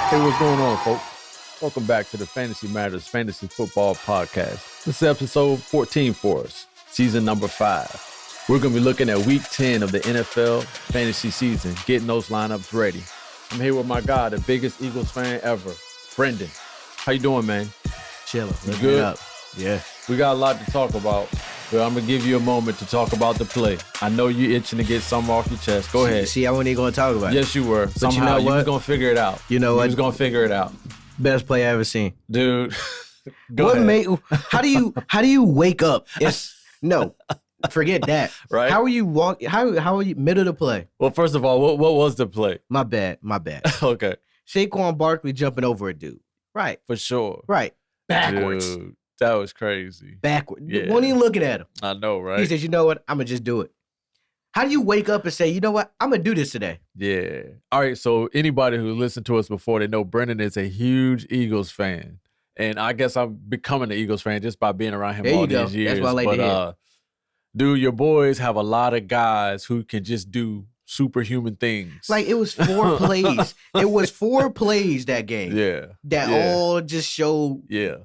Hey, what's going on, folks? Welcome back to the Fantasy Matters Fantasy Football Podcast. This is episode 14 for us, season number 5. We're going to be looking at week 10 of the NFL fantasy season, getting those lineups ready. I'm here with my guy, the biggest Eagles fan ever, Brendan. How you doing, man? Chilling. You good? Up. Yeah. We got a lot to talk about, but I'm going to give you a moment to talk about the play. I know you're itching to get something off your chest. Go ahead. See, I wasn't even going to talk about it. Yes, you were. But Somehow you know was what? going to figure it out. You know what? You was going to figure it out. Best play I ever seen. Dude, go ahead. How do you wake up? No, forget that. Right? How are you How are you middle of the play? Well, first of all, what was the play? My bad. Okay. Saquon Barkley jumping over a dude. Right. For sure. Right. Backwards. Dude, that was crazy. Backward. Yeah. Wasn't even looking at him. I know, right? He says, you know what? I'm going to just do it. How do you wake up and say, you know what? I'm going to do this today? Yeah. All right, so anybody who listened to us before, they know Brendan is a huge Eagles fan. And I guess I'm becoming an Eagles fan just by being around him There all you go. these years. That's what I like to hear. Dude, your boys have a lot of guys who can just do superhuman things. Like, it was 4 plays. It was 4 plays that game. Yeah. That Yeah. all just showed. Yeah.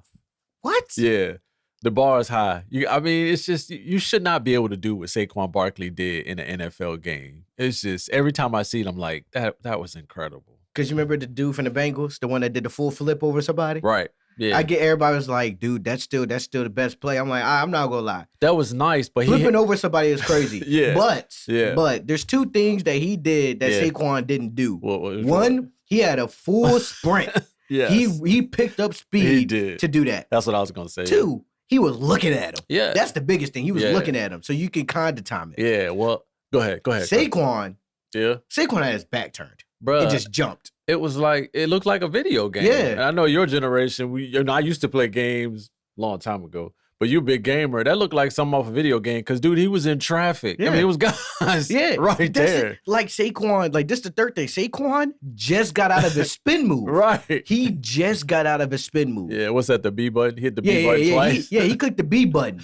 What? Yeah. The bar is high. It's just, you should not be able to do what Saquon Barkley did in an NFL game. It's just, every time I see it, I'm like, that was incredible. Because you remember the dude from the Bengals, the one that did the full flip over somebody? Right. Yeah. I get everybody was like, dude, that's still the best play. I'm like, I'm not going to lie. That was nice, but Flipping over somebody is crazy. Yeah. But there's 2 things that he did that Saquon didn't do. One, he had a full sprint. Yes. He picked up speed to do that. That's what I was going to say. 2, he was looking at him. Yeah. That's the biggest thing. He was looking at him. So you can kind of time it. Yeah, well, go ahead. Saquon had his back turned. Bruh, It just jumped. it looked like a video game. Yeah. And I know your generation, I used to play games a long time ago, but you a big gamer. That looked like something off a video game because, dude, he was in traffic. Yeah. I mean, it was guys right there. Like Saquon, like this the third thing. Saquon just got out of his spin move. Right. He just got out of his spin move. Yeah, what's that, the B button? He hit the B button twice? He clicked the B button.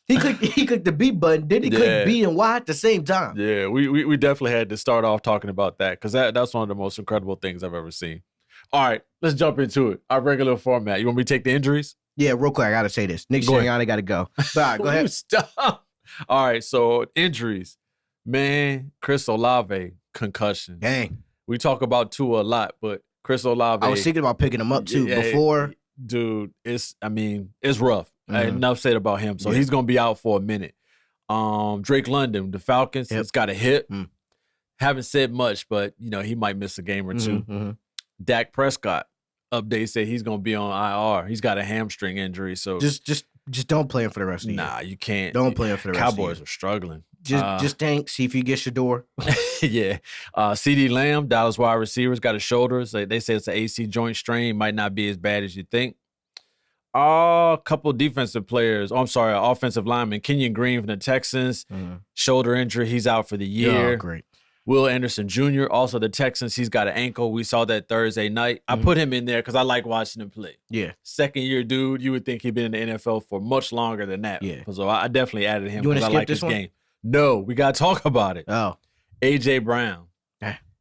He clicked the B button, then he clicked B and Y at the same time. Yeah, we definitely had to start off talking about that because that's one of the most incredible things I've ever seen. All right, let's jump into it. Our regular format. You want me to take the injuries? Yeah, real quick, I got to say this. Nick Sirianni got to go. But all right, go ahead. Stop. All right, so injuries. Man, Chris Olave, concussion. Dang. We talk about Tua a lot, but Chris Olave. I was thinking about picking him up too before. Dude, it's rough. Enough said about him. So he's going to be out for a minute. Drake London, the Falcons, he's got a hip. Haven't said much, but, he might miss a game or two. Dak Prescott, update said he's going to be on IR. He's got a hamstring injury. So just don't play him for the rest of the year. Nah, you can't. Don't play him for the rest of the year. Cowboys are struggling. Just think, see if you get Shador. Yeah. CeeDee Lamb, Dallas wide receivers, got his shoulders. They say it's an AC joint strain. Might not be as bad as you think. A couple defensive players. Offensive lineman. Kenyon Green from the Texans. Shoulder injury. He's out for the year. Oh, great. Will Anderson Jr., also the Texans. He's got an ankle. We saw that Thursday night. I put him in there because I like watching him play. Yeah. Second year dude. You would think he'd been in the NFL for much longer than that. Yeah. So I definitely added him because I like his game. No, we got to talk about it. Oh. A.J. Brown.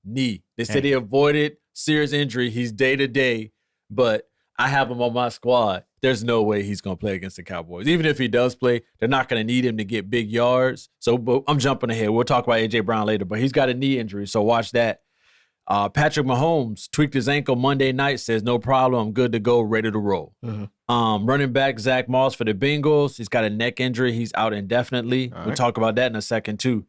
Knee. They said he avoided serious injury. He's day-to-day, but I have him on my squad. There's no way he's going to play against the Cowboys. Even if he does play, they're not going to need him to get big yards. So but I'm jumping ahead. We'll talk about A.J. Brown later, but he's got a knee injury, so watch that. Patrick Mahomes tweaked his ankle Monday night, says no problem, I'm good to go, ready to roll. Running back Zach Moss for the Bengals, he's got a neck injury. He's out indefinitely. We'll talk about that in a second, too.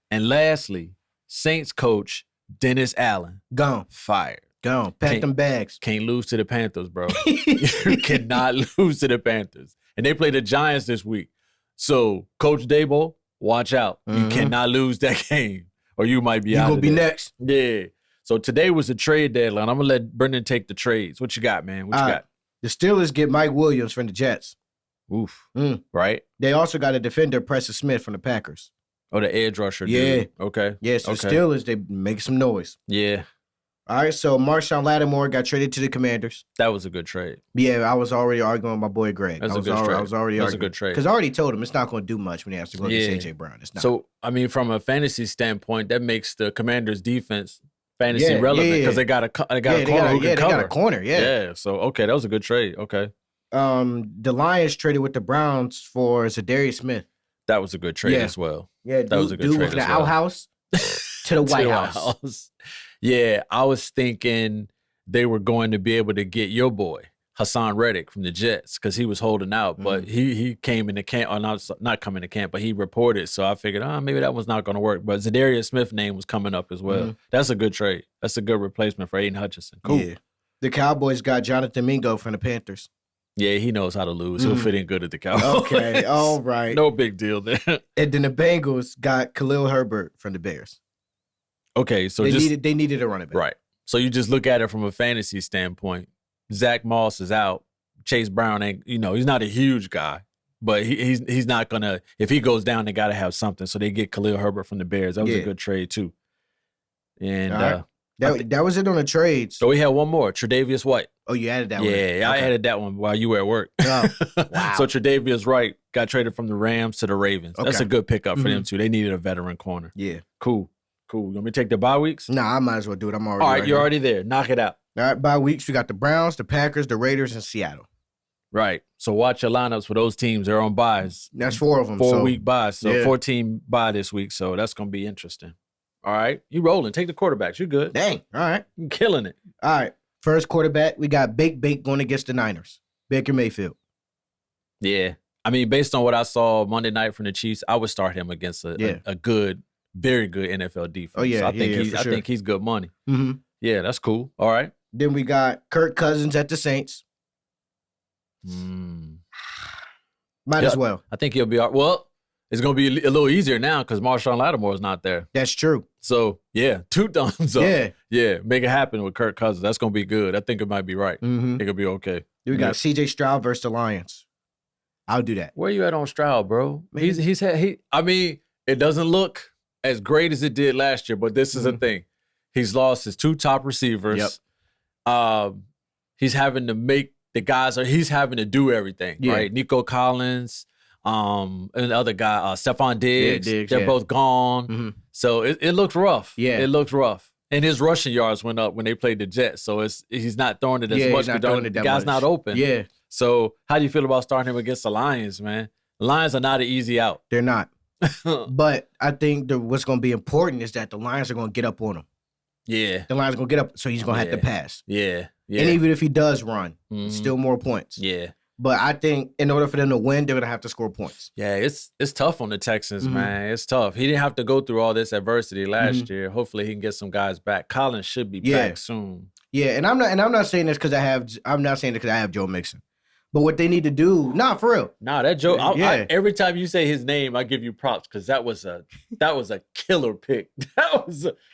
And lastly, Saints coach Dennis Allen. Gone. Fired. Gone. Pack them bags. Can't lose to the Panthers, bro. You cannot lose to the Panthers. And they play the Giants this week. So, Coach Dabo, watch out. You cannot lose that game or you might be out. You're going to be next. Yeah. So, today was a trade deadline. I'm going to let Brendan take the trades. What you got, man? What you got? The Steelers get Mike Williams from the Jets. Oof. Right? They also got a defender, Preston Smith, from the Packers. Oh, the edge rusher. Yeah. Dude. Okay. Yeah, so the Steelers, they make some noise. Yeah. All right, so Marshawn Lattimore got traded to the Commanders. That was a good trade. Yeah, I was already arguing with my boy Greg. That's a good trade. I was already That's arguing. a good trade. Because I already told him it's not going to do much when he has to go against A.J. Brown. It's not. So, I mean, from a fantasy standpoint, that makes the Commanders' defense fantasy relevant because they got a corner who can cover. They got a corner. Yeah. So okay, that was a good trade. Okay. The Lions traded with the Browns for Zadarius Smith. That was a good trade as well. Yeah, that was a good trade. From the outhouse to the White House. Yeah, I was thinking they were going to be able to get your boy Hassan Reddick from the Jets because he was holding out, but he came in the camp, or not coming to camp, but he reported. So I figured, maybe that was not going to work. But Zadarius Smith's name was coming up as well. That's a good trade. That's a good replacement for Aiden Hutchinson. Cool. Yeah. The Cowboys got Jonathan Mingo from the Panthers. Yeah, he knows how to lose. He'll fit in good at the Cowboys. Okay, all right. No big deal there. And then the Bengals got Khalil Herbert from the Bears. Okay, so they needed a running back. Right. So you just look at it from a fantasy standpoint. Zach Moss is out. Chase Brown ain't, he's not a huge guy, but he's not gonna. If he goes down, they got to have something. So they get Khalil Herbert from the Bears. That was a good trade too. And that was it on the trades. So we had one more, Tre'Davious White. Oh, you added that one. Yeah, I added that one while you were at work. Oh, wow. So Tre'Davious White got traded from the Rams to the Ravens. Okay. That's a good pickup for them too. They needed a veteran corner. Yeah. Cool. You want me to take the bye weeks? Nah, I might as well do it. I'm already. All right, you're already there. Knock it out. All right, bye weeks. We got the Browns, the Packers, the Raiders, and Seattle. Right. So watch your lineups for those teams. They're on buys. That's 4 of them. 4-week buys. So 14 bye this week. So that's going to be interesting. All right. You rolling. Take the quarterbacks. You good. Dang. All right. You're killing it. All right. First quarterback, we got Bake going against the Niners. Baker Mayfield. Yeah. I mean, based on what I saw Monday night from the Chiefs, I would start him against a good, very good NFL defense. Oh, yeah. So I think he's good money. Mm-hmm. Yeah, that's cool. All right. Then we got Kirk Cousins at the Saints. Might as well. I think he'll be all right. Well, it's going to be a little easier now because Marshawn Lattimore's not there. That's true. So, yeah, 2 thumbs up. Yeah. Yeah, make it happen with Kirk Cousins. That's going to be good. I think it might be right. Mm-hmm. I think it'll be okay. We got C.J. Stroud versus the Lions. I'll do that. Where you at on Stroud, bro? I mean, it doesn't look as great as it did last year, but this is the thing. He's lost his 2 top receivers. Yep. He's having to make the guys, he's having to do everything, right? Nico Collins, and the other guy, Stephon Diggs. They're both gone. Mm-hmm. So it looks rough. Yeah. It looks rough. And his rushing yards went up when they played the Jets. So he's not throwing it as much because the guy's not open. Yeah. So how do you feel about starting him against the Lions, man? The Lions are not an easy out. They're not. But I think what's going to be important is that the Lions are going to get up on him. Yeah. The Lions are going to get up, so he's going to have to pass. Yeah. And even if he does run, still more points. Yeah. But I think in order for them to win, they're going to have to score points. Yeah, it's tough on the Texans, man. It's tough. He didn't have to go through all this adversity last year. Hopefully he can get some guys back. Collins should be back soon. Yeah, and I'm not saying this because I have Joe Mixon. But what they need to do, for real. That Joe. Every time you say his name, I give you props because that was a killer pick.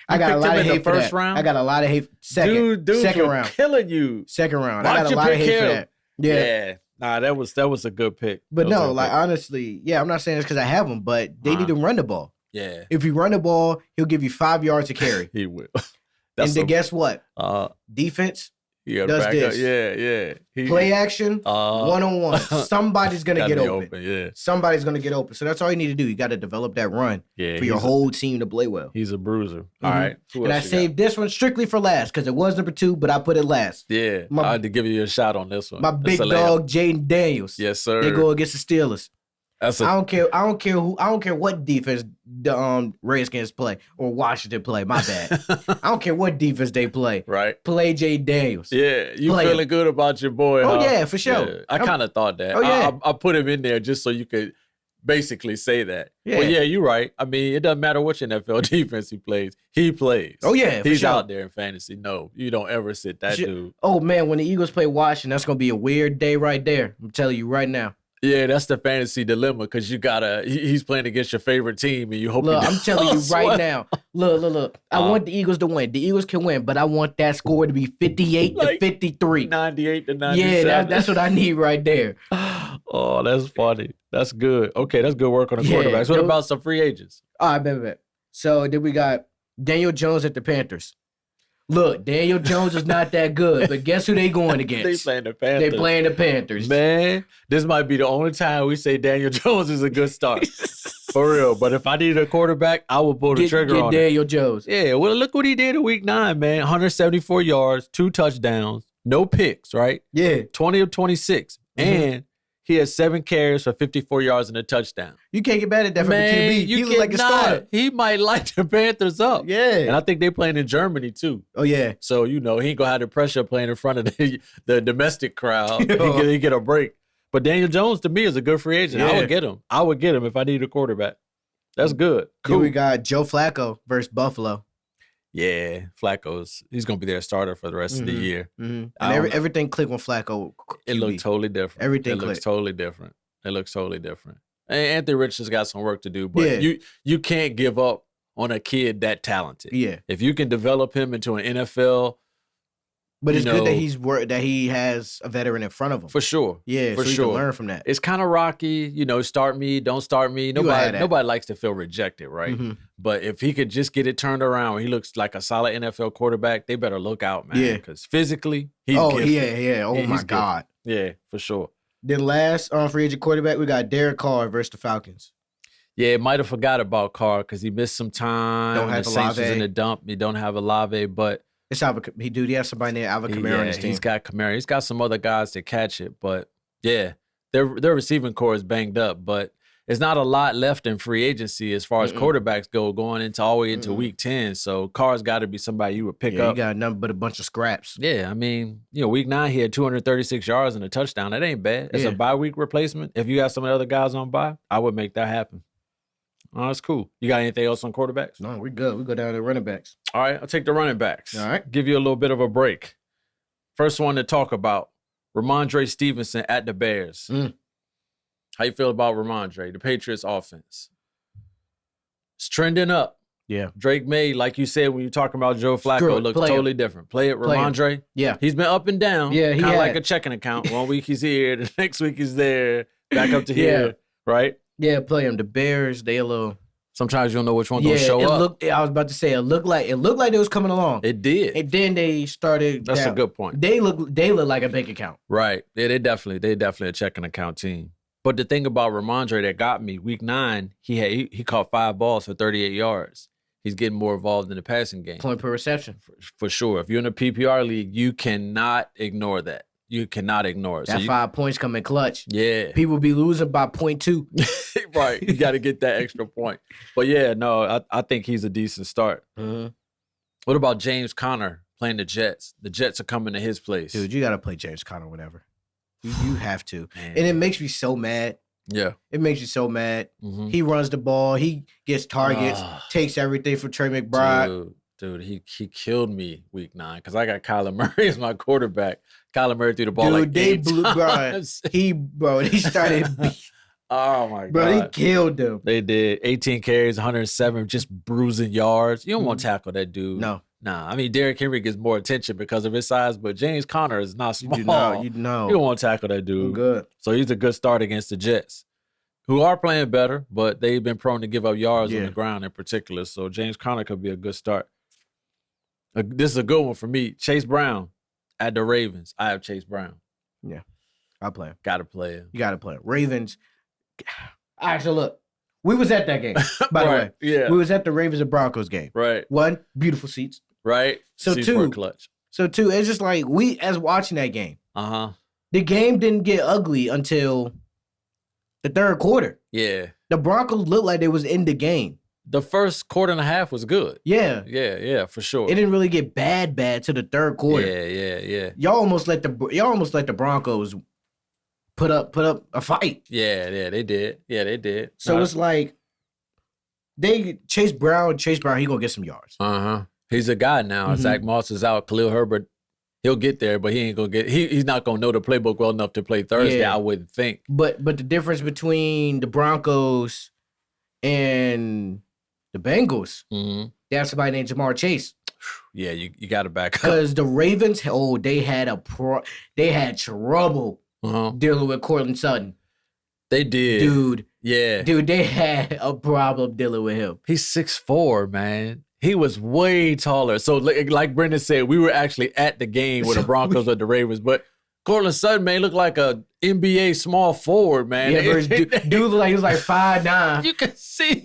I got a lot of hate for first that. round. I got a lot of hate. Second round, killing you. Second round. I got a lot of hate for that. Yeah. That was a good pick. But honestly, I'm not saying this because I have him, but they need to run the ball. Yeah. If you run the ball, he'll give you 5 yards to carry. He will. And then guess what? Defense. Does this. Yeah. Play action, one-on-one. Somebody's going to get open. Yeah. Somebody's going to get open. So that's all you need to do. You got to develop that run for your whole team to play well. He's a bruiser. All right. And I saved this one strictly for last because it was number 2, but I put it last. Yeah. I had to give you a shot on this one. My big dog, Jaden Daniels. Yes, sir. They go against the Steelers. I don't care what defense the Redskins play or Washington play. My bad. I don't care what defense they play. Right. Play Jaden Daniels. Yeah. You feeling good about your boy, Oh, huh? yeah, for sure. Yeah. I kind of thought that. Oh, yeah. I put him in there just so you could basically say that. Yeah. Well, yeah, you're right. I mean, it doesn't matter what NFL defense he plays. He plays. Oh, yeah, He's out there in fantasy. No, you don't ever sit that dude. Oh, man, when the Eagles play Washington, that's going to be a weird day right there. I'm telling you right now. Yeah, that's the fantasy dilemma because you gotta. He's playing against your favorite team, and you hope. Look, I'm telling you right now. Look. I want the Eagles to win. The Eagles can win, but I want that score to be 58 to 53, 98 to 97. Yeah, that's what I need right there. Oh, that's funny. That's good. Okay, that's good work on the quarterbacks. What about some free agents? All right, bet. So then we got Daniel Jones at the Panthers. Look, Daniel Jones is not that good, but guess who they going against? They playing the Panthers. Man, this might be the only time we say Daniel Jones is a good start. For real. But if I needed a quarterback, I would pull the trigger on it. Get Daniel Jones. Yeah, well, look what he did in week 9, man. 174 yards, 2 touchdowns, no picks, right? Yeah. 20 of 26. And he has 7 carries for 54 yards and a touchdown. You can't get mad at that from the QB. He look like a starter. He might light the Panthers up. Yeah. And I think they're playing in Germany, too. Oh, yeah. So, he ain't going to have the pressure playing in front of the domestic crowd. He get a break. But Daniel Jones, to me, is a good free agent. Yeah. I would get him if I needed a quarterback. That's good. Cool. Then we got Joe Flacco versus Buffalo. Yeah, he's going to be their starter for the rest of the year. Mm-hmm. And everything clicked when Flacco. It looked totally different. Everything looks totally different. It looks totally different. And Anthony Richardson's got some work to do, but you can't give up on a kid that talented. Yeah. If you can develop him into an NFL. But it's good that he has a veteran in front of him. For sure. Yeah, for so you can learn from that. It's kind of rocky, start me, don't start me. Nobody likes to feel rejected, right? Mm-hmm. But if he could just get it turned around, he looks like a solid NFL quarterback, they better look out, man. Yeah. Because physically, he's gifted. Yeah. Oh, my God. Yeah, for sure. Then last free agent quarterback, we got Derek Carr versus the Falcons. Yeah, might have forgot about Carr because he missed some time. Don't have the Saints was in the dump. He don't have Olave, but it's he has somebody named Alvin Kamara on his team. He's got Kamara. He's got some other guys to catch it, but yeah, their receiving core is banged up, but it's not a lot left in free agency as far as quarterbacks go, going into all the way into week 10. So Carr's got to be somebody you would pick up. You got nothing but a bunch of scraps. Yeah, I mean, week 9 he had 236 yards and a touchdown. That ain't bad. It's a bye week replacement. If you got some of the other guys on bye, I would make that happen. Oh, that's cool. You got anything else on quarterbacks? No, we're good. We go down to running backs. All right, I'll take the running backs. All right. Give you a little bit of a break. First one to talk about, Ramondre Stevenson at the Bears. How you feel about Ramondre, the Patriots offense? It's trending up. Yeah. Drake May, like you said when you're talking about Joe Flacco, looks totally different. Play it, Ramondre. Yeah. He's been up and down. Yeah, kind of like a checking account. 1 week he's here, the next week he's there, back up to here, right? Yeah, play them. The Bears, they a little. Sometimes you don't know which one's gonna show up. I was about to say it looked like they was coming along. It did, and then they started. That's a good point. They look like a bank account. Right? Yeah, they definitely a checking account team. But the thing about Ramondre that got me, week 9, he caught 5 balls for 38 yards. He's getting more involved in the passing game. Point per reception, for sure. If you're in a PPR league, you cannot ignore that. You cannot ignore it. That 5 points come in clutch. Yeah. People be losing by 0.2. Right. You got to get that extra point. But yeah, no, I think he's a decent start. Mm-hmm. What about James Conner playing the Jets? The Jets are coming to his place. Dude, you got to play James Conner whenever. You have to. Man. And it makes me so mad. Yeah. It makes you so mad. Mm-hmm. He runs the ball. He gets targets, takes everything from Trey McBride. Dude, he killed me week 9 because I got Kyler Murray as my quarterback. Kyler Murray threw the ball like 8 times. They started. Oh my God. Bro, he killed them. They did. 18 carries, 107, just bruising yards. You don't want to tackle that dude. No. Nah, I mean, Derrick Henry gets more attention because of his size, but James Conner is not small. You know. You don't want to tackle that dude. Good. So he's a good start against the Jets, who are playing better, but they've been prone to give up yards on the ground in particular. So James Conner could be a good start. This is a good one for me. Chase Brown at the Ravens. I have Chase Brown. Yeah, I'll play him. Got to play him. You got to play him. Ravens. Actually, look, we was at that game, by the way. Yeah. We was at the Ravens and Broncos game. Right. 1, beautiful seats. Right. So seats 2, clutch. So 2, it's just like we, as watching that game, the game didn't get ugly until the third quarter. Yeah. The Broncos looked like they was in the game. The first quarter and a half was good. Yeah. Yeah, for sure. It didn't really get bad to the third quarter. Yeah. Y'all almost let the Broncos put up a fight. Yeah, they did. So it's like Chase Brown, he gonna get some yards. He's a guy now. Mm-hmm. Zach Moss is out. Khalil Herbert, he'll get there, but he ain't gonna get. He's not gonna know the playbook well enough to play Thursday. Yeah. I wouldn't think. But the difference between the Broncos and the Bengals, they have somebody named Jamar Chase. Yeah, you got to back up. Because the Ravens, they had trouble dealing with Cortland Sutton. They did. Dude. Yeah. Dude, they had a problem dealing with him. He's 6'4", man. He was way taller. So like Brendan said, we were actually at the game with the Broncos or the Ravens, but Cortland Sutton, man, looked like a NBA small forward, man. Yeah, dude looked like he was like 5'9". You can see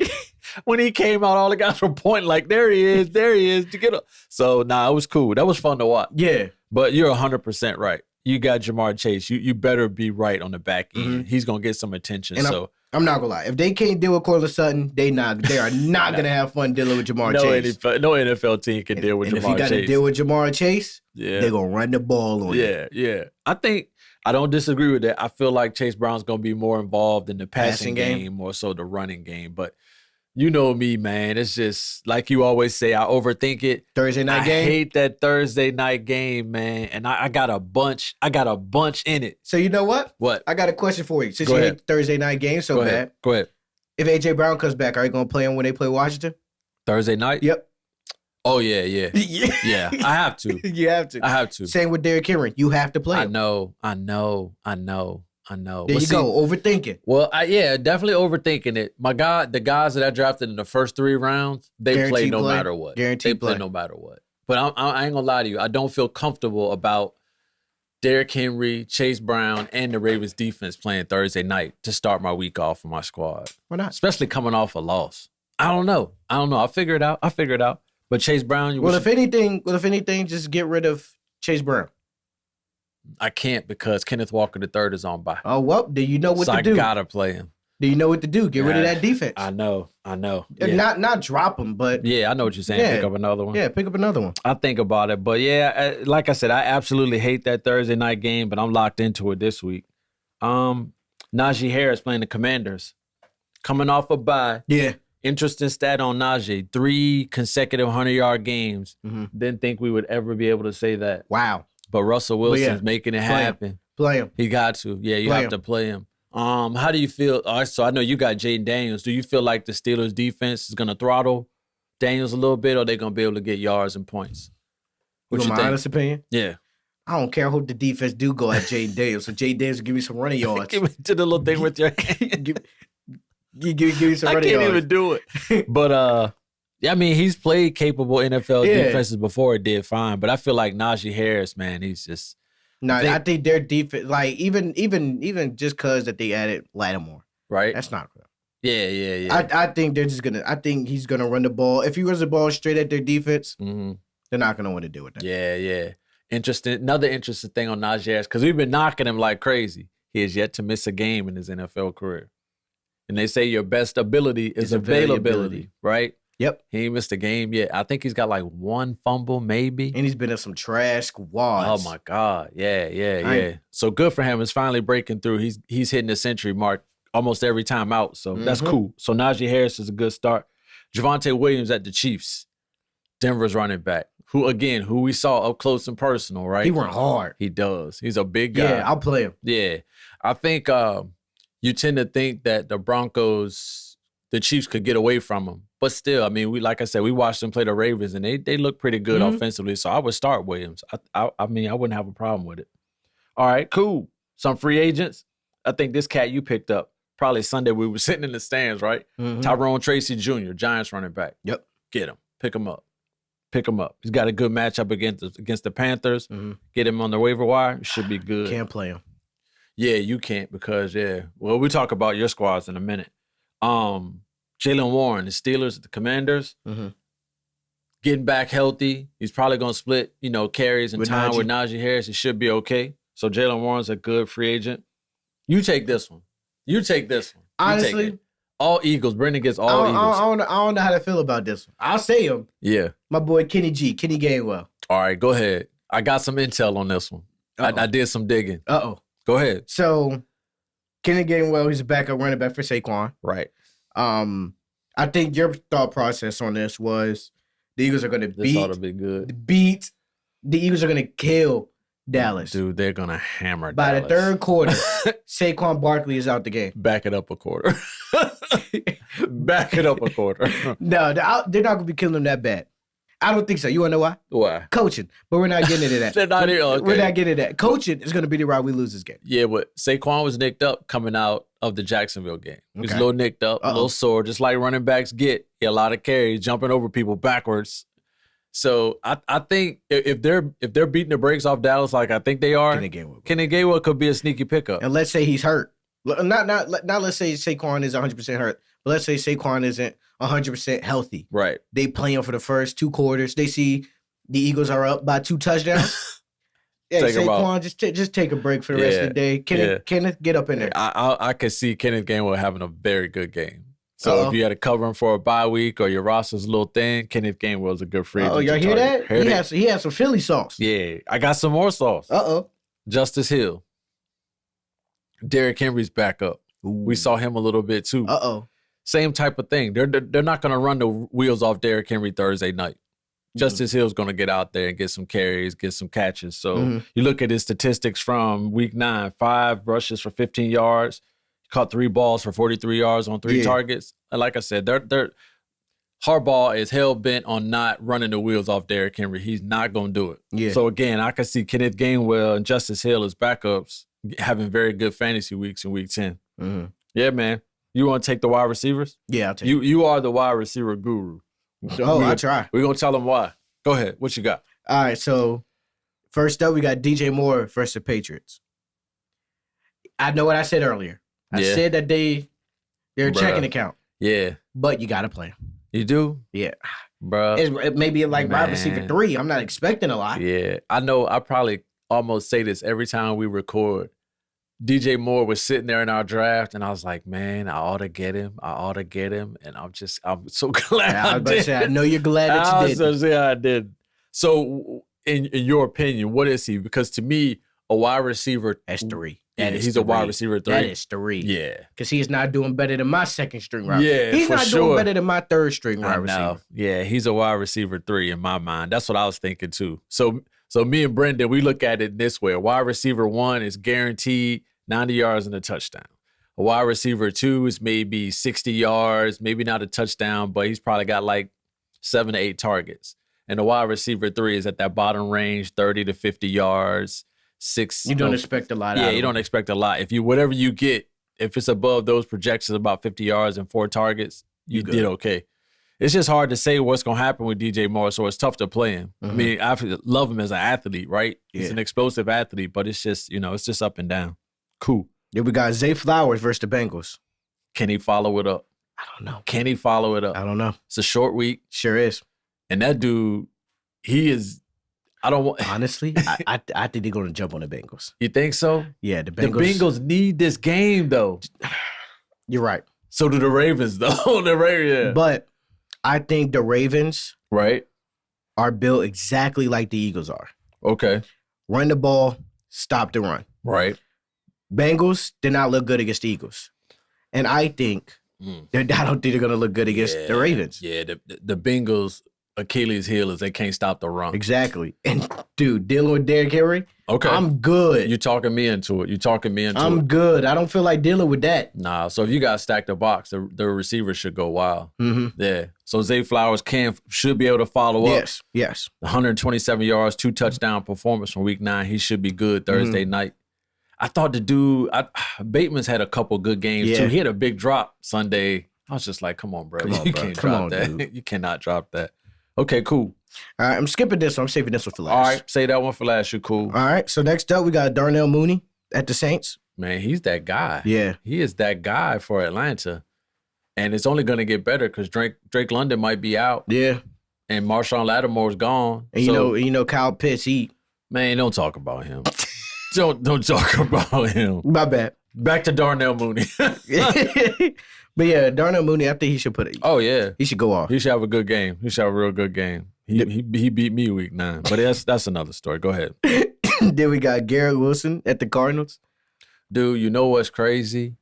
when he came out, all the guys were pointing like, there he is. To get up. So, it was cool. That was fun to watch. Yeah. But you're 100% right. You got Jamar Chase. You better be right on the back end. Mm-hmm. He's going to get some attention. And I'm not going to lie. If they can't deal with Cortland Sutton, they are not going to have fun dealing with Jamar Chase. No NFL team can deal with Jamar Chase. If you got to deal with Jamar Chase, they're going to run the ball on you. Yeah. I don't disagree with that. I feel like Chase Brown's going to be more involved in the passing game, more so the running game. But you know me, man. It's just like you always say, I overthink it. Thursday night game? I hate that Thursday night game, man. And I got a bunch in it. So you know what? What? I got a question for you. Since you hate Thursday night games so bad. Go ahead. If A.J. Brown comes back, are you going to play him when they play Washington? Thursday night? Yep. Oh, yeah. Yeah, I have to. You have to. I have to. Same with Derrick Henry. You have to play him. I know. There you go, overthinking. Well, definitely overthinking it. The guys that I drafted in the first 3 rounds, they play no matter what. Guaranteed play. They play no matter what. But I ain't going to lie to you. I don't feel comfortable about Derrick Henry, Chase Brown, and the Ravens defense playing Thursday night to start my week off for my squad. Why not? Especially coming off a loss. I don't know. I'll figure it out. But Chase Brown, if anything, just get rid of Chase Brown. I can't because Kenneth Walker III is on bye. Oh, well, do you know what to do? I gotta play him. Do you know what to do? Get rid of that defense. I know. Yeah. Not drop him, but yeah, I know what you're saying. Pick up another one. Yeah, pick up another one. I think about it, but like I said, I absolutely hate that Thursday night game, but I'm locked into it this week. Najee Harris playing the Commanders, coming off a bye. Yeah. Interesting stat on Najee: 3 consecutive 100-yard games. Mm-hmm. Didn't think we would ever be able to say that. Wow. But Russell Wilson's making it happen. Play him. He got to. Yeah, you have to play him. How do you feel? So I know you got Jaden Daniels. Do you feel like the Steelers defense is going to throttle Daniels a little bit, or are they going to be able to get yards and points? What you think? My honest opinion? Yeah. I don't care. I hope the defense do go at Jaden Daniels. So Jaden Daniels will give me some running yards. Give me to the little thing with your hand. give me some running yards. I can't even do it. But, he's played capable NFL defenses before. It did fine. But I feel like Najee Harris, man, he's just... I think their defense, like even just because that they added Lattimore, right? That's not good. Yeah. I think they're just gonna. I think he's gonna run the ball. If he runs the ball straight at their defense, they're not gonna want to deal with that. Yeah. Interesting. Another interesting thing on Najee Harris, because we've been knocking him like crazy. He has yet to miss a game in his NFL career, and they say your best ability is availability, right? Yep. He ain't missed a game yet. I think he's got like 1 fumble, maybe. And he's been in some trash squads. Oh, my God. Yeah. So good for him. It's finally breaking through. He's hitting the century mark almost every time out. So that's cool. So Najee Harris is a good start. Javonte Williams at the Chiefs. Denver's running back. Who we saw up close and personal, right? He run hard. He does. He's a big guy. Yeah, I'll play him. Yeah. I think you tend to think that the Chiefs could get away from him. But still, we watched them play the Ravens, and they look pretty good offensively. So I would start Williams. I wouldn't have a problem with it. All right, cool. Some free agents. I think this cat you picked up, probably Sunday we were sitting in the stands, right? Tyrone Tracy Jr., Giants running back. Yep. Get him. Pick him up. He's got a good matchup against the Panthers. Get him on the waiver wire. Should be good. Can't play him. Yeah, you can't because, well, we'll talk about your squads in a minute. Jaylen Warren, the Steelers, the Commanders, getting back healthy. He's probably going to split, carries and time with Najee Harris. It should be okay. So Jaylen Warren's a good free agent. You take this one. Honestly, all Eagles. Brendan gets all Eagles. I don't know how to feel about this one. I'll say him. Yeah. My boy Kenny Gainwell. All right, go ahead. I got some intel on this one. I did some digging. Uh-oh. Go ahead. So Kenny Gainwell, he's a backup running back for Saquon. Right. I think your thought process on this was the Eagles are going to This ought to be good. The Eagles are going to kill Dallas. Dude, they're going to hammer By Dallas. the third quarter, Saquon Barkley is out the game. Back it up a quarter. Back it up a quarter. No, they're not going to be killing them that bad. I don't think so. You want to know why? Why? Coaching. But we're not getting into that. They're not here. Okay. We're not getting into that. Coaching is going to be the route we lose this game. Yeah, but Saquon was nicked up coming out of the Jacksonville game. He was a little nicked up, a little sore, just like running backs get. A lot of carries, jumping over people backwards. So I think if they're beating the brakes off Dallas like I think they are, Kenny Gainwell could be a sneaky pickup. And let's say he's hurt. Not let's say Saquon is 100% hurt, but let's say Saquon isn't 100% healthy. Right. They play him for the first 2 quarters. They see the Eagles are up by 2 touchdowns. Yeah, Saquon, just take a break for the rest of the day. Kenneth, get up in there. I could see Kenneth Gainwell having a very good game. So if you had to cover him for a bye week or your roster's a little thin, Kenneth Gainwell is a good free agent. Oh, y'all hear that? He has some Philly sauce. Yeah, I got some more sauce. Justice Hill. Derrick Henry's back up. Ooh. We saw him a little bit too. Same type of thing. They're not going to run the wheels off Derrick Henry Thursday night. Justice Hill's going to get out there and get some carries, get some catches. So you look at his statistics from week 9, 5 rushes for 15 yards, caught 3 balls for 43 yards on 3 targets. And like I said, they're Harbaugh is hell-bent on not running the wheels off Derrick Henry. He's not going to do it. Yeah. So again, I can see Kenneth Gainwell and Justice Hill as backups having very good fantasy weeks in week 10. Yeah, man. You want to take the wide receivers? Yeah, I'll take you are the wide receiver guru. I try. We're going to tell them why. Go ahead. What you got? All right, so first up, we got DJ Moore versus the Patriots. I know what I said earlier. I said that they're a checking account. Yeah. But you got to play. You do? Yeah. Bruh. It may be like wide receiver 3. I'm not expecting a lot. Yeah. I know I probably almost say this every time we record. DJ Moore was sitting there in our draft, and I was like, man, I ought to get him. And I'm so glad I did. I know you're glad that you did. I did. So, in your opinion, what is he? Because to me, a wide receiver. That's 3. He's a wide receiver 3. That is 3. Yeah. Because he's not doing better than my second string wide receiver. Yeah, he's not doing better than my third string wide receiver. Yeah, he's a wide receiver 3 in my mind. That's what I was thinking too. So me and Brendan, we look at it this way. A wide receiver 1 is guaranteed 90 yards and a touchdown. A wide receiver 2 is maybe 60 yards, maybe not a touchdown, but he's probably got like 7 to 8 targets. And the wide receiver 3 is at that bottom range, 30 to 50 yards, 6. You don't expect a lot. Yeah, you don't expect a lot. Whatever you get, if it's above those projections, about 50 yards and 4 targets, you did okay. It's just hard to say what's going to happen with DJ Moore, so it's tough to play him. I mean, I love him as an athlete, right? He's an explosive athlete, but it's just, it's just up and down. Cool. Then we got Zay Flowers versus the Bengals. Can he follow it up? I don't know. Can he follow it up? I don't know. It's a short week. Sure is. And that dude, he is, I don't want. Honestly, I think they're going to jump on the Bengals. You think so? Yeah, the Bengals. The Bengals need this game, though. You're right. So do the Ravens, though. Yeah. But I think the Ravens are built exactly like the Eagles are. Okay. Run the ball, stop the run. Right. Bengals did not look good against the Eagles. And I think, I don't think they're going to look good against the Ravens. Yeah, the Bengals' Achilles heel is they can't stop the run. Exactly. And, dude, dealing with Derrick Henry, I'm good. You're talking me into it. I'm good. I don't feel like dealing with that. Nah, so if you got stacked the box, the receivers should go wild. Yeah. So Zay Flowers should be able to follow up. Yes. 127 yards, 2 touchdown performance from week 9. He should be good Thursday night. I thought the dude, Bateman's had a couple good games too. He had a big drop Sunday. I was just like, come on, bro. You can't drop that. Dude. You cannot drop that. Okay, cool. All right, I'm skipping this one. I'm saving this one for last. All right, say that one for last. You're cool. All right, so next up, we got Darnell Mooney at the Saints. Man, he's that guy. Yeah. He is that guy for Atlanta. And it's only going to get better because Drake London might be out. Yeah. And Marshawn Lattimore's gone. And you know Kyle Pitts, Man, don't talk about him. Don't talk about him. My bad. Back to Darnell Mooney. But yeah, Darnell Mooney, I think he should put it. Oh yeah, he should go off. He should have a good game. He should have a real good game. He beat me week 9, but that's another story. Go ahead. Then we got Garrett Wilson at the Cardinals. Dude, you know what's crazy?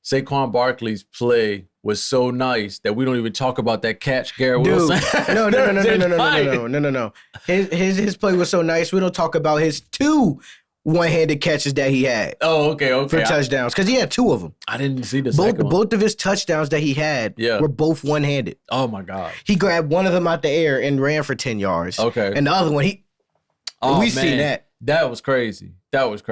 Saquon Barkley's play was so nice that we don't even talk about that catch, Garrett Wilson. No. His play was so nice. We don't talk about his 2 one-handed catches that he had. Oh, okay. For touchdowns, because he had 2 of them. I didn't see the second one. Both of his touchdowns that he had were both one-handed. Oh my God! He grabbed one of them out the air and ran for 10 yards. Okay, and the other one, seen that. That was crazy. That was.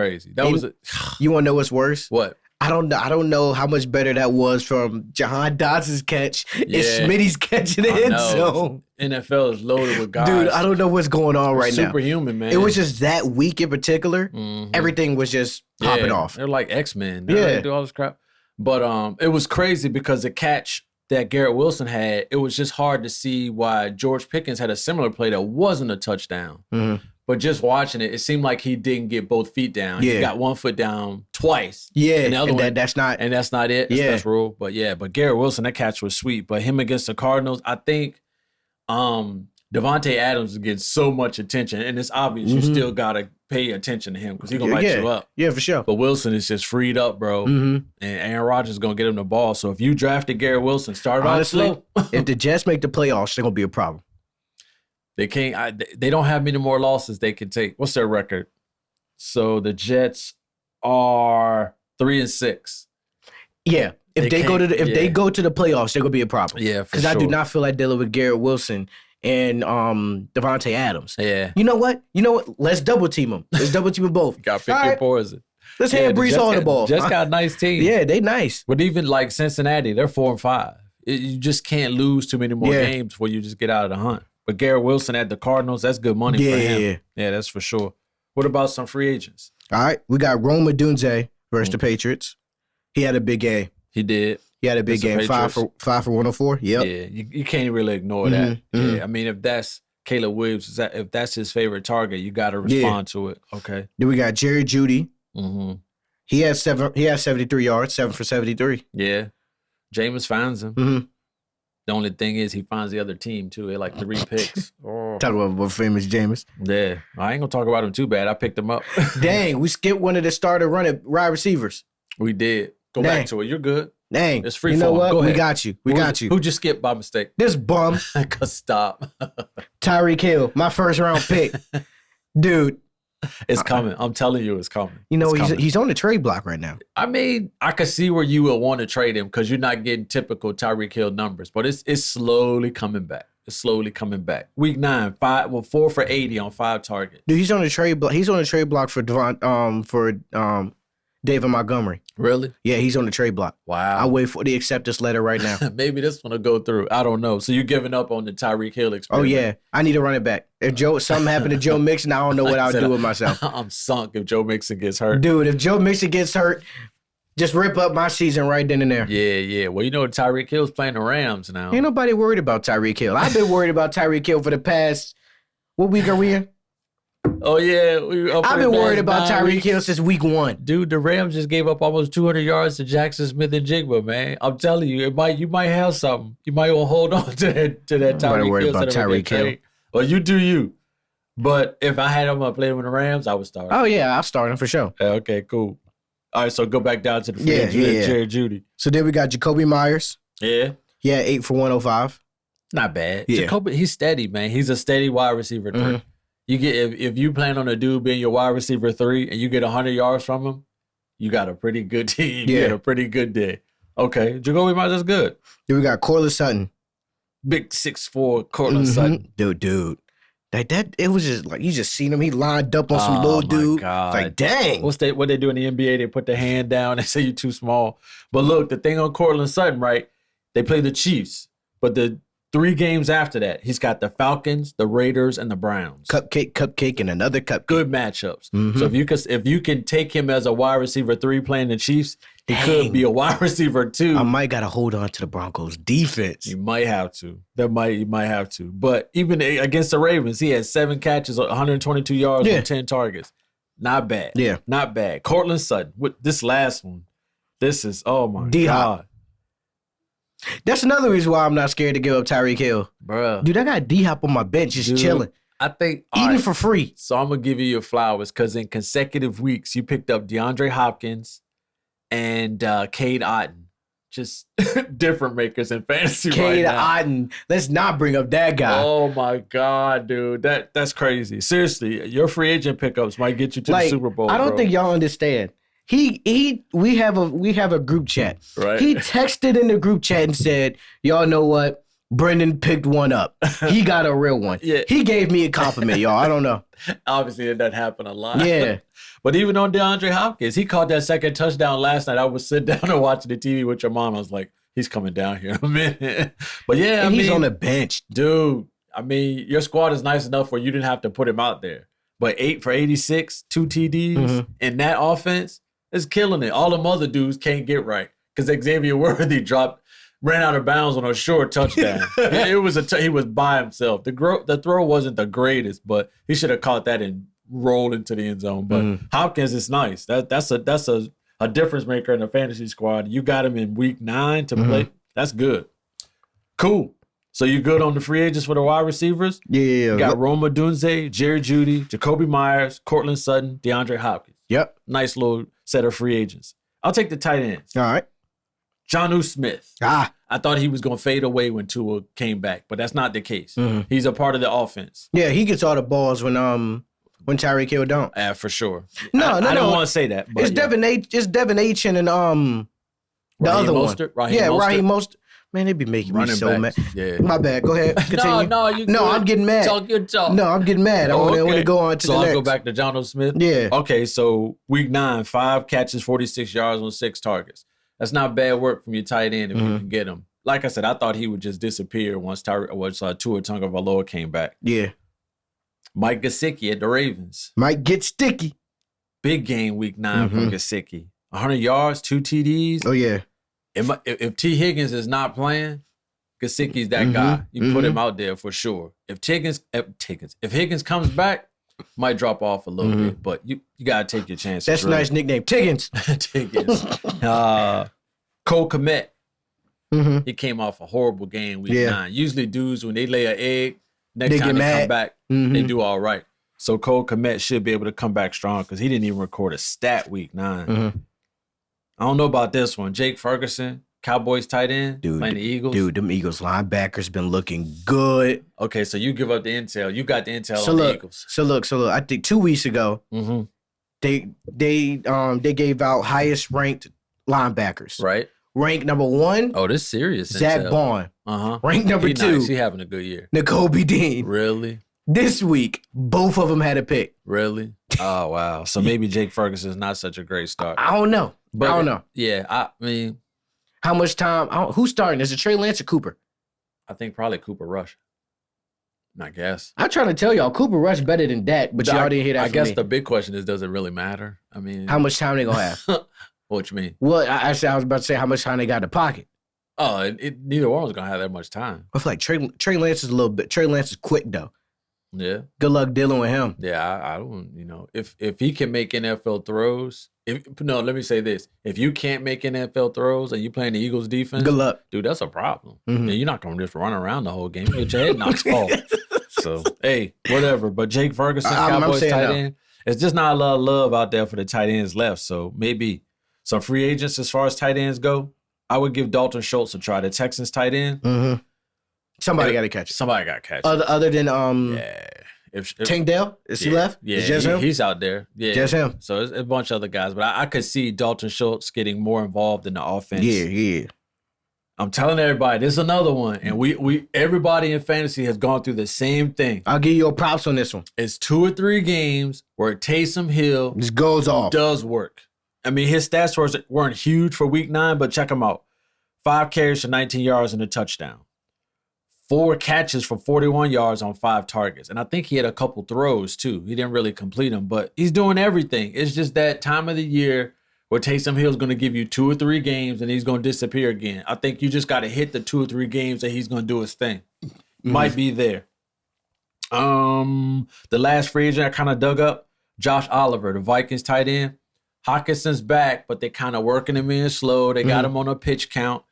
You want to know what's worse? What? I don't know how much better that was from Jahan Dotson's catch. Yeah. It's Smitty's catch in the end zone. NFL is loaded with guys. Dude, I don't know what's going on right now. Superhuman, man. It was just that week in particular. Mm-hmm. Everything was just popping off. They're like X-Men. They do all this crap. But it was crazy because the catch that Garrett Wilson had, it was just hard to see why George Pickens had a similar play that wasn't a touchdown. Mm-hmm. But just watching it, it seemed like he didn't get both feet down. Yeah. He got one foot down twice. Yeah, and the other one, that's not it. That's rule. But Garrett Wilson, that catch was sweet. But him against the Cardinals, I think Devontae Adams is getting so much attention, and it's obvious you still gotta pay attention to him because he's gonna light you up. Yeah, for sure. But Wilson is just freed up, bro, and Aaron Rodgers is gonna get him the ball. So if you drafted Garrett Wilson, start off slow. If the Jets make the playoffs, they're gonna be a problem. They can't. They don't have many more losses they can take. What's their record? So the Jets are 3-6. Yeah, if they go to the playoffs, they're gonna be a problem. Yeah, because I do not feel like dealing with Garrett Wilson and Devontae Adams. Yeah. You know what? Let's double team them. Let's double team them both. Got to pick your poison. Let's hand Brees Hall the ball. Jets got a nice team. Yeah, they nice. But even like Cincinnati, they're 4-5. You just can't lose too many more games before you just get out of the hunt. But Garrett Wilson at the Cardinals, that's good money for him. Yeah, that's for sure. What about some free agents? All right, we got Rome Odunze versus the Patriots. He had a big game. He did. He had a big game. 5 for 104. Yep. Yeah, you can't really ignore that. Yeah, I mean, if that's Caleb Williams, if that's his favorite target, you got to respond to it. Okay. Then we got Jerry Jeudy. He has 73 yards, 7 for 73. Yeah. Jameis finds him. The only thing is he finds the other team, too. They like 3 picks. Talk about famous Jameis. Yeah. I ain't going to talk about him too bad. I picked him up. Dang, we skipped one of the starter wide receivers. We did. Go back to it. You're good. Dang. It's free You know what? Go ahead. We got you. We got you. Who'd you skip by mistake? This bum. Stop. Tyreek Hill, my first round pick. Dude. It's coming. I'm telling you, it's coming. He's on the trade block right now. I mean, I could see where you would want to trade him because you're not getting typical Tyreek Hill numbers, but it's slowly coming back. It's slowly coming back. Week 9, 4 for 80 on 5 targets. Dude, he's on the trade block. He's on the trade block for David Montgomery. Really? Yeah, he's on the trade block. Wow. I'll wait for the acceptance letter right now. Maybe this one will go through. I don't know. So you're giving up on the Tyreek Hill experiment. Oh, yeah. I need to run it back. If something happened to Joe Mixon, I don't know what I'll do with myself. I'm sunk if Joe Mixon gets hurt. Dude, if Joe Mixon gets hurt, just rip up my season right then and there. Yeah. Well, Tyreek Hill's playing the Rams now. Ain't nobody worried about Tyreek Hill. I've been worried about Tyreek Hill for the past, what week are we in? Oh, yeah. I've been worried about Tyreek Hill since week 1. Dude, the Rams just gave up almost 200 yards to Jackson Smith and Jigba, man. I'm telling you, you might have something. You might want to hold on to that Tyreek Hill. I'm worried about Tyreek Hill. Well, you do you. But if I had him playing with the Rams, I would start. Oh, yeah, I'll start him for sure. Okay, cool. All right, so go back down to the free Jerry Jeudy. So then we got Jacoby Myers. Yeah. He had 8 for 105. Not bad. Yeah. Jacoby, he's steady, man. He's a steady wide receiver. You get if you plan on a dude being your wide receiver 3 and you get 100 yards from him, you got a pretty good team. You get a pretty good day. Okay, Jacoby Myers is good. Then we got Cortland Sutton. Big 6'4" Cortland Sutton. Dude. Like that, it was just like you just seen him. He lined up on some little dude. God. Like, dang. What they do in the NBA? They put their hand down and say you're too small. But look, the thing on Cortland Sutton, right? They play the Chiefs, but the 3 games after that, he's got the Falcons, the Raiders, and the Browns. Cupcake, and another cupcake. Good matchups. So if you can take him as a wide receiver 3 playing the Chiefs, he could be a wide receiver 2. I might gotta hold on to the Broncos defense. You might have to. You might have to. But even against the Ravens, he had 7 catches, 122 yards on 10 targets. Not bad. Yeah, not bad. Cortland Sutton with this last one. This is God. That's another reason why I'm not scared to give up Tyreek Hill. Bruh. Dude, I got D-Hop on my bench just chilling. I think eating for free. So I'm going to give you your flowers because in consecutive weeks, you picked up DeAndre Hopkins and Cade Otton. Just different makers in fantasy right now. Cade Otton. Let's not bring up that guy. Oh, my God, dude. That's crazy. Seriously, your free agent pickups might get you to the Super Bowl, I don't think y'all understand. We have a group chat. Right. He texted in the group chat and said, y'all know what? Brendan picked one up. He got a real one. Yeah. He gave me a compliment, y'all. I don't know. Obviously, it doesn't happen a lot. Yeah. But even on DeAndre Hopkins, he caught that second touchdown last night. I was sitting down and watching the TV with your mom. I was like, he's coming down here in a minute. But yeah, he's on the bench. Dude, I mean, your squad is nice enough where you didn't have to put him out there. But 8 for 86, 2 TDs in that offense is killing it. All them other dudes can't get right because Xavier Worthy ran out of bounds on a short touchdown. It was he was by himself. The throw wasn't the greatest, but he should have caught that and rolled into the end zone. But Hopkins is nice. That's a difference maker in the fantasy squad. You got him in week 9 to play. That's good. Cool. So you good on the free agents for the wide receivers? Yeah. You got Roma Dunze, Jerry Jeudy, Jacoby Myers, Cortland Sutton, DeAndre Hopkins. Yep. Nice little set of free agents. I'll take the tight ends. All right. Jonnu Smith. I thought he was going to fade away when Tua came back, but that's not the case. He's a part of the offense. Yeah, he gets all the balls when Tyreek Hill don't. For sure. No. I don't want to say that. But it's Devin H and the other Mostert? one. Raheem Mostert. Man, they be making me so mad. Yeah. My bad. Go ahead. Continue. No, I'm getting mad. Good talk. No, I'm getting mad. I want to go on to the next. So I'll go back to Jonnu Smith? Yeah. Okay, so week 9, 5 catches, 46 yards on 6 targets. That's not bad work from your tight end if you can get him. Like I said, I thought he would just disappear once Tua Tagovailoa came back. Yeah. Mike Gesicki at the Ravens. Might get sticky. Big game week 9 from Gesicki. 100 yards, 2 TDs. Oh, yeah. If T. Higgins is not playing, Gesicki's that guy. You put him out there for sure. If Higgins comes back, might drop off a little bit, but you got to take your chances. That's a nice nickname. Tiggins. Cole Kmet. He came off a horrible game week 9. Usually dudes, when they lay an egg, next time they come back, they do all right. So Cole Kmet should be able to come back strong because he didn't even record a stat week 9. I don't know about this one. Jake Ferguson, Cowboys tight end, playing the Eagles. Dude, them Eagles linebackers been looking good. Okay, so you give up the intel. You got the intel on the Eagles. So look. I think 2 weeks ago, they gave out highest ranked linebackers. Right. Rank number 1. Oh, this serious. Zach Bond. Rank number 2. Nice. He having a good year. N'Kobe Dean. Really? This week, both of them had a pick. Really? Oh, wow. So maybe Jake Ferguson is not such a great start. I don't know. But I don't know. Yeah, I mean. How much time? Who's starting? Is it Trey Lance or Cooper? I think probably Cooper Rush. I guess. I'm trying to tell y'all, Cooper Rush better than that, but y'all didn't hear that I guess the big question is, does it really matter? I mean. How much time they going to have? What you mean? Well, I was about to say how much time they got in the pocket. Oh, neither one was going to have that much time. I feel like Trey Lance is a little bit. Trey Lance is quick, though. Yeah. Good luck dealing with him. Yeah, I don't, if he can make NFL throws, let me say this. If you can't make NFL throws and you playing the Eagles defense, good luck. Dude, that's a problem. And you're not going to just run around the whole game. You get your head knocked off. So, hey, whatever. But Jake Ferguson, Cowboys tight end, it's just not a lot of love out there for the tight ends left. So maybe some free agents as far as tight ends go. I would give Dalton Schultz a try. The Texans tight end. Somebody got to catch it. Somebody got to catch it. Other than yeah. If Tank Dell, is he left? Yeah, it's just him? He's out there. Yeah, just him. So it's a bunch of other guys, but I could see Dalton Schultz getting more involved in the offense. Yeah. I'm telling everybody, this is another one, and we everybody in fantasy has gone through the same thing. I'll give you your props on this one. It's 2 or 3 games where Taysom Hill just goes off. Does work. I mean, his stats weren't huge for week 9, but check them out: 5 carries for 19 yards and a touchdown. 4 catches for 41 yards on 5 targets. And I think he had a couple throws, too. He didn't really complete them, but he's doing everything. It's just that time of the year where Taysom Hill's going to give you 2 or 3 games and he's going to disappear again. I think you just got to hit the 2 or 3 games that he's going to do his thing. Might be there. The last free agent I kind of dug up, Josh Oliver, the Vikings tight end. Hawkinson's back, but they're kind of working him in slow. They got him on a pitch count.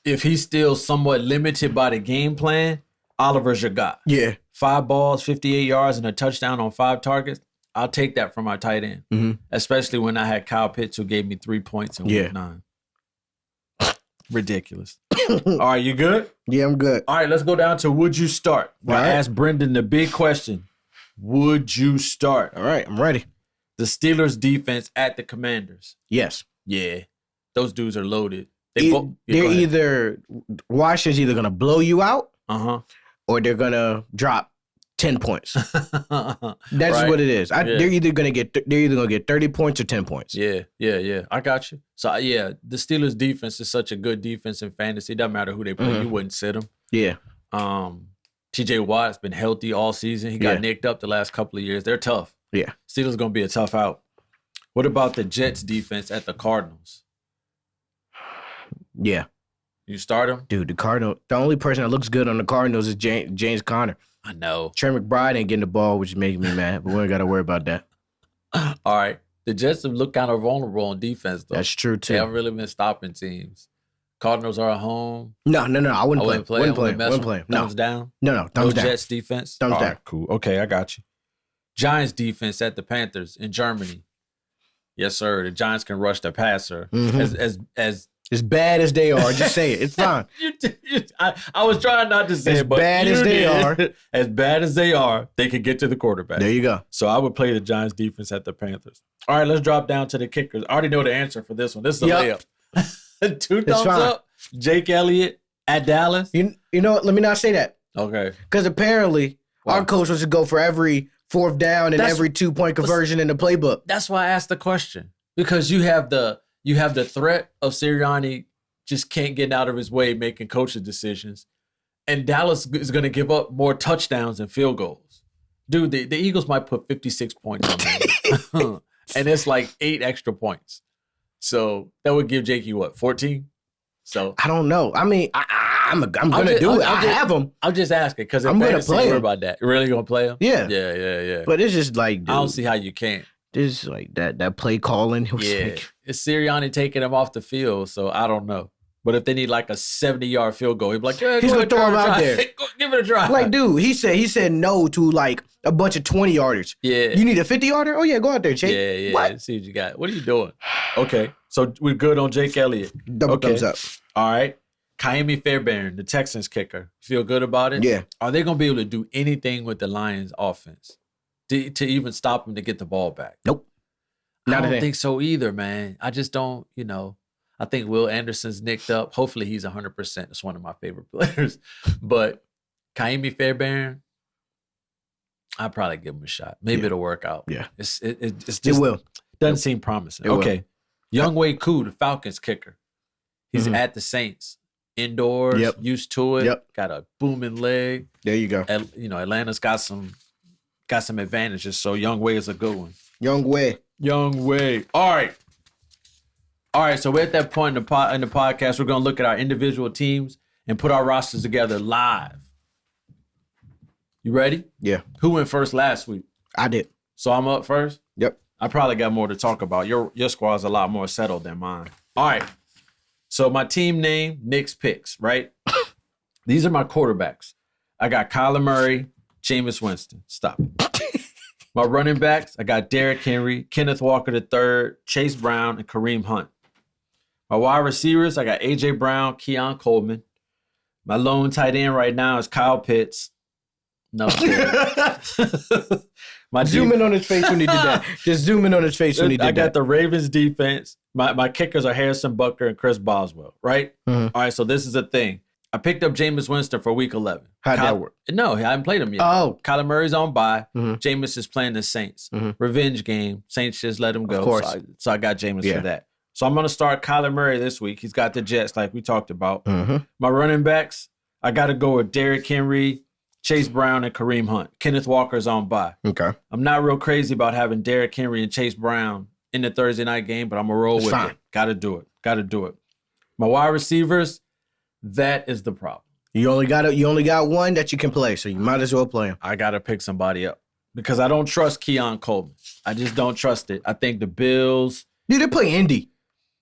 If he's still somewhat limited by the game plan, Oliver's your guy. Yeah. 5 balls, 58 yards, and a touchdown on 5 targets. I'll take that from my tight end, especially when I had Kyle Pitts, who gave me 3 points in week 9. Ridiculous. All right, you good? Yeah, I'm good. All right, let's go down to would you start? I asked Brendan the big question. Would you start? All right, I'm ready. The Steelers defense at the Commanders. Yes. Yeah. Those dudes are loaded. Washington's either gonna blow you out, Uh-huh. or they're gonna drop 10 points. That's Right. what it is. They're either gonna get 30 points or 10 points. Yeah. I got you. So the Steelers defense is such a good defense in fantasy. It doesn't matter who they play, you wouldn't sit them. Yeah. TJ Watt's been healthy all season. He got nicked up the last couple of years. They're tough. Yeah. Steelers gonna be a tough out. What about the Jets defense at the Cardinals? Yeah. You start them? Dude, the only person that looks good on the Cardinals is James Conner. I know. Trey McBride ain't getting the ball, which is making me mad, but we ain't got to worry about that. All right. The Jets have looked kind of vulnerable on defense, though. That's true, too. They haven't really been stopping teams. Cardinals are at home. No. I wouldn't play. Wouldn't play. No. Thumbs down? No, thumbs down. Jets defense? Thumbs down. Right, cool. Okay, I got you. Giants defense at the Panthers in Germany. Yes, sir. The Giants can rush the passer. As bad as they are, just say it. It's fine. I was trying not to say as it, but bad as they are. As bad as they are, they can get to the quarterback. There you go. So I would play the Giants defense at the Panthers. All right, let's drop down to the kickers. I already know the answer for this one. This is a layup. 2 thumbs up. Jake Elliott at Dallas. You know what? Let me not say that. Okay. Because apparently our coach wants to go for every 4th down and every 2-point conversion in the playbook. That's why I asked the question. Because you have the threat of Sirianni just can't get out of his way making coaching decisions. And Dallas is going to give up more touchdowns and field goals. Dude, the Eagles might put 56 points on them. And it's like 8 extra points. So that would give Jakey, 14? So I don't know. I mean, I'm going to do it. I have him. I'm just asking because I'm going to play him. About that. You're really going to play him? Yeah. Yeah. But it's just like, dude, I don't see how you can't. This is like that play calling. It's Sirianni taking him off the field, so I don't know. But if they need like a 70-yard field goal, he'd be like, he's gonna throw him out there. Give it a try. Like, dude, he said no to like a bunch of 20-yarders. Yeah. You need a 50-yarder? Oh yeah, go out there, Jake. Yeah. What? See what you got. What are you doing? Okay, so we're good on Jake Elliott. Double thumbs up. All right. Kaimi Fairbairn, the Texans kicker. Feel good about it? Yeah. Are they gonna be able to do anything with the Lions offense to even stop them to get the ball back? Nope. I don't think so either, man. I just don't, I think Will Anderson's nicked up. Hopefully he's 100%. It's one of my favorite players. But Kaimi Fairbairn, I'd probably give him a shot. Maybe it'll work out. Yeah. It's just, it will. Doesn't seem promising. Okay. Younghoe Koo, the Falcons kicker. He's at the Saints. Indoors, used to it. Got a booming leg. There you go. Atlanta's got some advantages, so Younghoe is a good one. Younghoe. All right. So we're at that point in the podcast. We're going to look at our individual teams and put our rosters together live. You ready? Yeah. Who went first last week? I did. So I'm up first? Yep. I probably got more to talk about. Your squad's a lot more settled than mine. All right. So my team name, Nick's Picks, right? These are my quarterbacks. I got Kyler Murray, Jameis Winston. Stop it. My running backs, I got Derrick Henry, Kenneth Walker III, Chase Brown, and Kareem Hunt. My wide receivers, I got A.J. Brown, Keon Coleman. My lone tight end right now is Kyle Pitts. No. Zoom in on his face when he did that. Just zoom in on his face when he did that. I got the Ravens defense. My kickers are Harrison Butker and Chris Boswell, right? Mm-hmm. All right, so this is the thing. I picked up Jameis Winston for week 11. How'd that work? No, I haven't played him yet. Oh. Kyler Murray's on bye. Mm-hmm. Jameis is playing the Saints. Mm-hmm. Revenge game. Saints just let him go. Of course. So I got Jameis for that. So I'm going to start Kyler Murray this week. He's got the Jets like we talked about. Mm-hmm. My running backs, I got to go with Derrick Henry, Chase Brown, and Kareem Hunt. Kenneth Walker's on bye. Okay. I'm not real crazy about having Derrick Henry and Chase Brown in the Thursday night game, but I'm going to roll with it. Got to do it. My wide receivers, that is the problem. You only got one that you can play, so you might as well play him. I got to pick somebody up because I don't trust Keon Coleman. I just don't trust it. I think the Bills. Dude, they play Indy.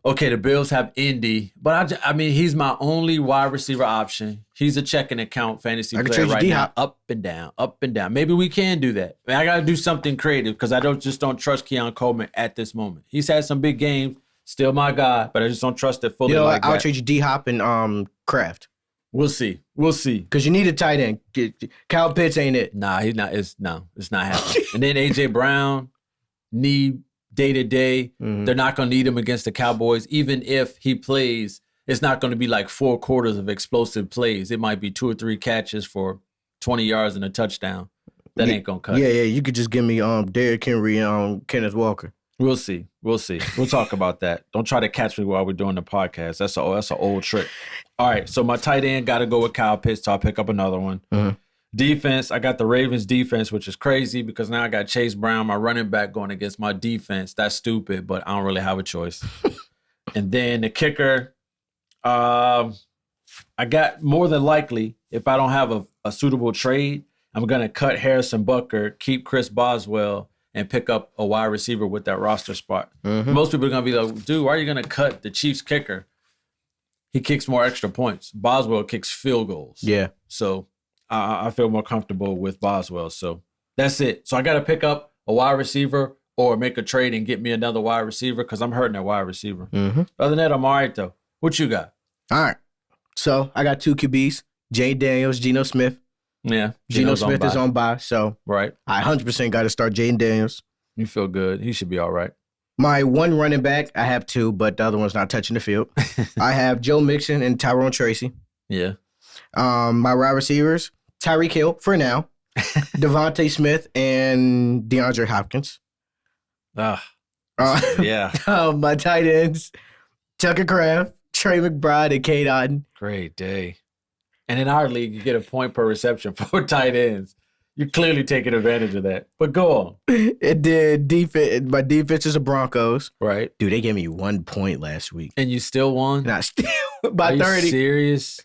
Okay, the Bills have Indy, but I mean, he's my only wide receiver option. He's a checking account fantasy player right now. Up and down. Maybe we can do that. I mean, I got to do something creative because I don't trust Keon Coleman at this moment. He's had some big games, still my guy, but I just don't trust it fully. I'll trade you D-Hop and Kraft. We'll see. Because you need a tight end. Kyle Pitts ain't it. Nah, he's not. It's not happening. And then A.J. Brown, need day-to-day. Mm-hmm. They're not going to need him against the Cowboys, even if he plays it's not going to be like 4 quarters of explosive plays. It might be 2 or 3 catches for 20 yards and a touchdown. That ain't going to cut. Yeah. You could just give me Derrick Henry and Kenneth Walker. We'll see. We'll talk about that. Don't try to catch me while we're doing the podcast. That's an old trick. All right, so my tight end got to go with Kyle Pitts, so I'll pick up another one. Mm-hmm. Defense, I got the Ravens defense, which is crazy because now I got Chase Brown, my running back, going against my defense. That's stupid, but I don't really have a choice. And then the kicker, I got more than likely, if I don't have a suitable trade, I'm going to cut Harrison Butker, keep Chris Boswell, and pick up a wide receiver with that roster spot. Mm-hmm. Most people are going to be like, dude, why are you going to cut the Chiefs kicker? He kicks more extra points. Boswell kicks field goals. Yeah. So I feel more comfortable with Boswell. So that's it. So I got to pick up a wide receiver or make a trade and get me another wide receiver because I'm hurting at wide receiver. Mm-hmm. Other than that, I'm all right, though. What you got? All right. So I got 2 QBs, Jay Daniels, Geno Smith. Yeah. Geno Smith is on bye, so right. I 100% got to start Jaden Daniels. You feel good. He should be all right. My one running back, I have 2, but the other one's not touching the field. I have Joe Mixon and Tyrone Tracy. Yeah. My wide receivers, Tyreek Hill for now, Devontae Smith and DeAndre Hopkins. Yeah. My tight ends, Tucker Kraft, Trey McBride, and Cade Otton. Great day. And in our league, you get a point per reception for tight ends. You're clearly taking advantage of that. But go on. It did. My defense is the Broncos. Right. Dude, they gave me 1 point last week. And you still won? Not still by Are 30. You serious?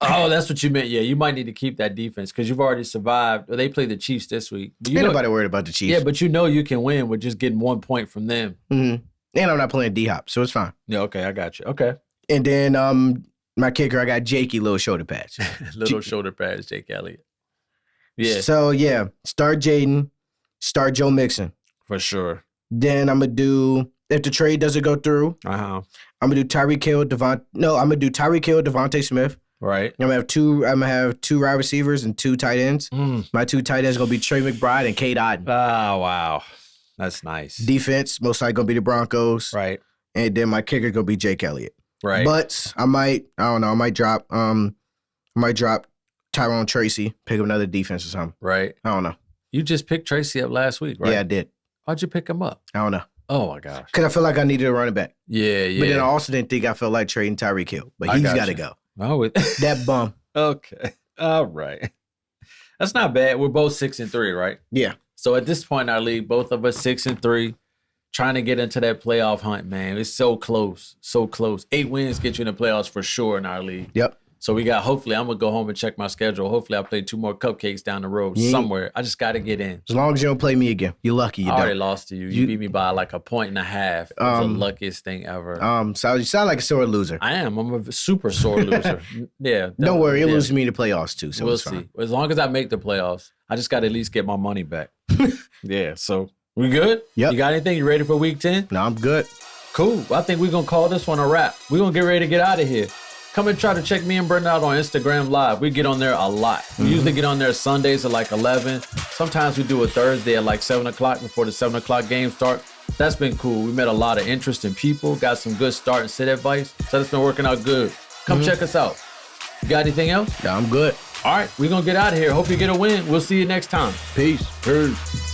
Oh, that's what you meant. Yeah, you might need to keep that defense because you've already survived. They play the Chiefs this week. Ain't nobody worried about the Chiefs. Yeah, but you know you can win with just getting 1 point from them. Mm-hmm. And I'm not playing D-Hop, so it's fine. Yeah, okay, I got you. Okay. And then my kicker, I got Jakey, little shoulder pads. Shoulder pads, Jake Elliott. Yeah. So, yeah, start Jaden, start Joe Mixon. For sure. Then I'm going to do, if the trade doesn't go through, I'm going to do Tyreek Hill, Devontae Smith. Right. I'm gonna have 2 wide receivers and 2 tight ends. My 2 tight ends are gonna be Trey McBride and Cade Otton. Oh, wow. That's nice. Defense, most likely gonna be the Broncos. Right. And then my kicker gonna be Jake Elliott. Right. But I might drop Tyrone Tracy, pick up another defense or something. Right. I don't know. You just picked Tracy up last week, right? Yeah, I did. Why'd you pick him up? I don't know. Oh my gosh. Because I feel like I needed a running back. Yeah. But then I also didn't think I felt like trading Tyreek Hill. But he's got to go. Oh, that bum. Okay. All right. That's not bad. We're both 6-3, right? Yeah. So at this point in our league, both of us 6-3, trying to get into that playoff hunt, man. It's so close. So close. 8 wins get you in the playoffs for sure in our league. Yep. So we got, hopefully, I'm going to go home and check my schedule. Hopefully, I'll play 2 more cupcakes down the road somewhere. I just got to get in. As long as you don't play me again. You're lucky you I already don't. lost to you. You beat me by like 1.5 points. It was the luckiest thing ever. So you sound like a sore loser. I am. I'm a super sore loser. Yeah. Don't worry. You'll lose me in the playoffs too. So we'll see. As long as I make the playoffs, I just got to at least get my money back. Yeah. So we good? Yep. You got anything? You ready for week 10? No, I'm good. Cool. Well, I think we're going to call this one a wrap. We're going to get ready to get out of here. Come and try to check me and Brendan out on Instagram Live. We get on there a lot. We usually get on there Sundays at like 11. Sometimes we do a Thursday at like 7 o'clock before the 7 o'clock game starts. That's been cool. We met a lot of interesting people, got some good start and sit advice. So that's been working out good. Come check us out. You got anything else? Yeah, I'm good. All right, we're going to get out of here. Hope you get a win. We'll see you next time. Peace. Peace.